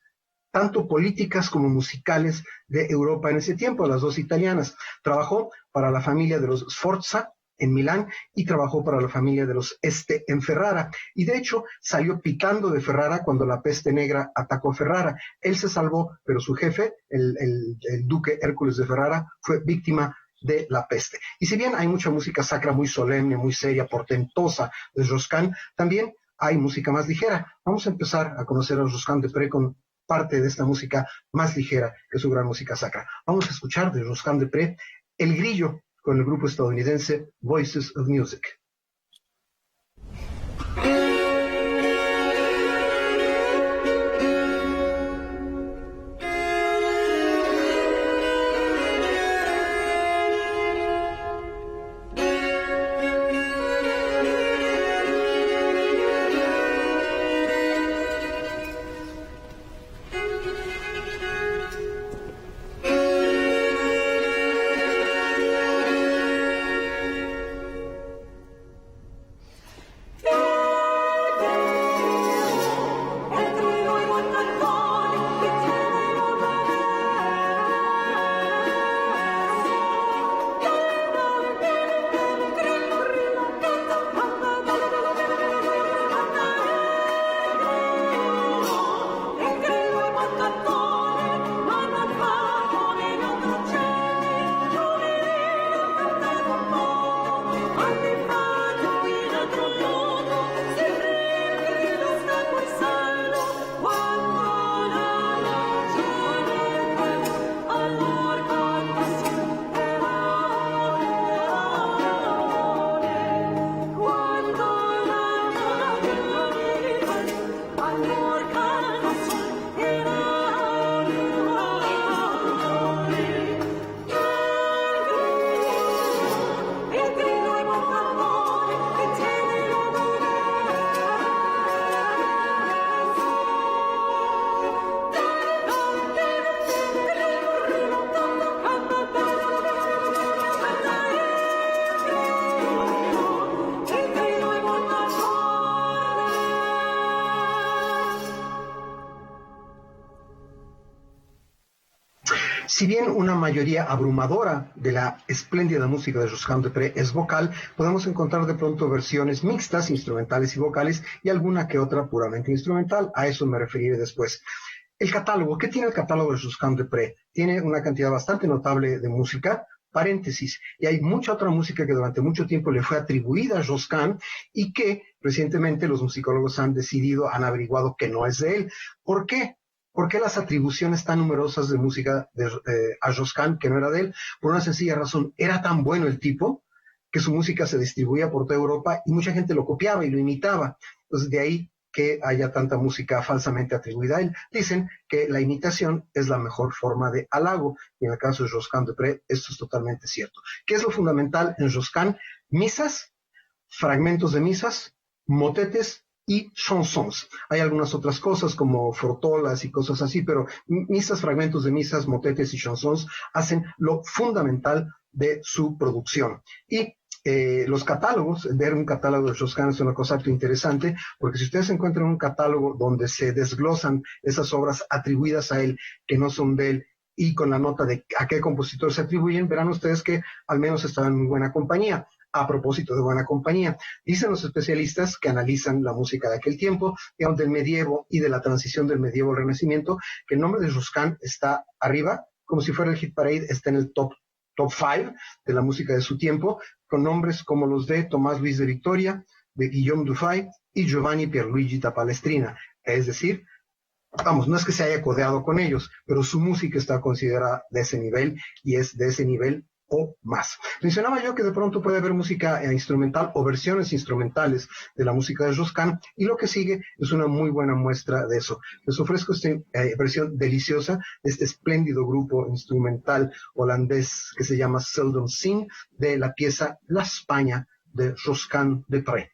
tanto políticas como musicales, de Europa en ese tiempo, las 2 italianas. Trabajó para la familia de los Sforza en Milán y trabajó para la familia de los Este en Ferrara. Y de hecho salió picando de Ferrara cuando la peste negra atacó a Ferrara. Él se salvó, pero su jefe, el duque Hércules de Ferrara, fue víctima de la peste. Y si bien hay mucha música sacra muy solemne, muy seria, portentosa de Josquin, también hay música más ligera. Vamos a empezar a conocer a Josquin des Prez con parte de esta música más ligera que su gran música sacra. Vamos a escuchar de Josquin des Prez El Grillo, con el grupo estadounidense Voices of Music. Si bien una mayoría abrumadora de la espléndida música de Josquin des Prez es vocal, podemos encontrar de pronto versiones mixtas, instrumentales y vocales, y alguna que otra puramente instrumental. A eso me referiré después. El catálogo. ¿Qué tiene el catálogo de Josquin des Prez? Tiene una cantidad bastante notable de música, paréntesis, y hay mucha otra música que durante mucho tiempo le fue atribuida a Josquin y que recientemente los musicólogos han averiguado que no es de él. ¿Por qué? ¿Por qué las atribuciones tan numerosas de música a Josquin, que no era de él? Por una sencilla razón, era tan bueno el tipo que su música se distribuía por toda Europa y mucha gente lo copiaba y lo imitaba. Entonces, de ahí que haya tanta música falsamente atribuida a él. Dicen que la imitación es la mejor forma de halago, y en el caso de Josquin de Pré, esto es totalmente cierto. ¿Qué es lo fundamental en Josquin? Misas, fragmentos de misas, motetes y chansons. Hay algunas otras cosas como fortolas y cosas así, pero misas, fragmentos de misas, motetes y chansons hacen lo fundamental de su producción. Y los catálogos, ver un catálogo de Josquin es una cosa interesante, porque si ustedes encuentran un catálogo donde se desglosan esas obras atribuidas a él, que no son de él, y con la nota de a qué compositor se atribuyen, verán ustedes que al menos están en muy buena compañía. A propósito de buena compañía, dicen los especialistas que analizan la música de aquel tiempo, digamos del medievo y de la transición del medievo al renacimiento, que el nombre de Josquin está arriba, como si fuera el hit parade, está en el top 5 de la música de su tiempo, con nombres como los de Tomás Luis de Victoria, de Guillaume Dufay y Giovanni Pierluigi da Palestrina. Es decir, vamos, no es que se haya codeado con ellos, pero su música está considerada de ese nivel y es de ese nivel o más. Mencionaba yo que de pronto puede haber música instrumental o versiones instrumentales de la música de Josquin, y lo que sigue es una muy buena muestra de eso. Les ofrezco esta versión deliciosa de este espléndido grupo instrumental holandés que se llama Seldom Sing, de la pieza La España de Josquin de Pré.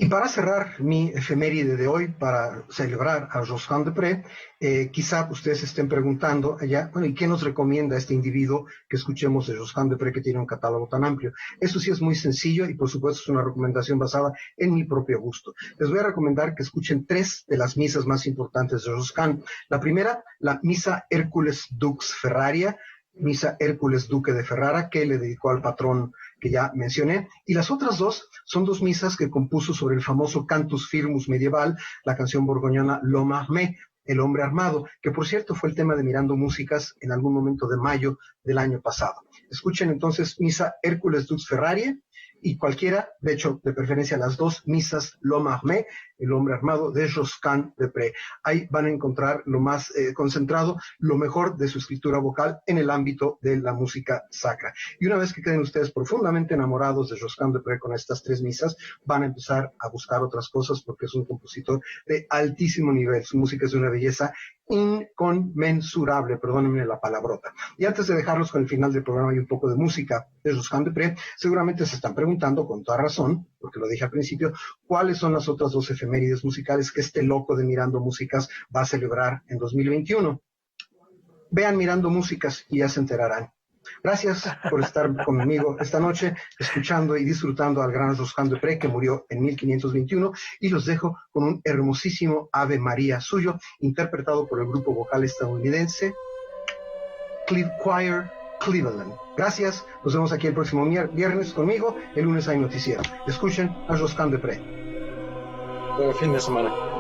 Para cerrar mi efeméride de hoy, para celebrar a Josquin de Pré, quizá ustedes se estén preguntando allá, bueno, ¿y qué nos recomienda este individuo que escuchemos de Josquin de Pré, que tiene un catálogo tan amplio? Eso sí es muy sencillo y por supuesto es una recomendación basada en mi propio gusto. Les voy a recomendar que escuchen 3 de las misas más importantes de Josquin. La primera, la Misa Hércules Dux Ferraria, Misa Hércules Duque de Ferrara, que le dedicó al patrón que ya mencioné, y las otras 2 son 2 misas que compuso sobre el famoso Cantus Firmus medieval, la canción borgoñana L'Homme Armé, el hombre armado, que por cierto fue el tema de Mirando Músicas en algún momento de mayo del año pasado. Escuchen entonces Misa Hércules Dux Ferraria y cualquiera, de hecho, de preferencia las 2 misas L'Homme Armé, El hombre armado, de Josquin de Pré. Ahí van a encontrar lo más concentrado, lo mejor de su escritura vocal en el ámbito de la música sacra. Y una vez que queden ustedes profundamente enamorados de Josquin de Pré con estas 3 misas, van a empezar a buscar otras cosas porque es un compositor de altísimo nivel. Su música es de una belleza inconmensurable, perdónenme la palabrota. Y antes de dejarlos con el final del programa y un poco de música de Josquin de Pré, seguramente se están preguntando con toda razón, porque lo dije al principio, cuáles son las otras 2 efemérides musicales que este loco de Mirando Músicas va a celebrar en 2021. Vean Mirando Músicas y ya se enterarán. Gracias por estar conmigo esta noche, escuchando y disfrutando al gran Josquin de Pré, que murió en 1521, y los dejo con un hermosísimo Ave María suyo, interpretado por el grupo vocal estadounidense Choir Cleveland. Gracias, nos vemos aquí el próximo viernes conmigo, el lunes hay noticiero. Escuchen a Josquin de Pré. Buen fin de semana.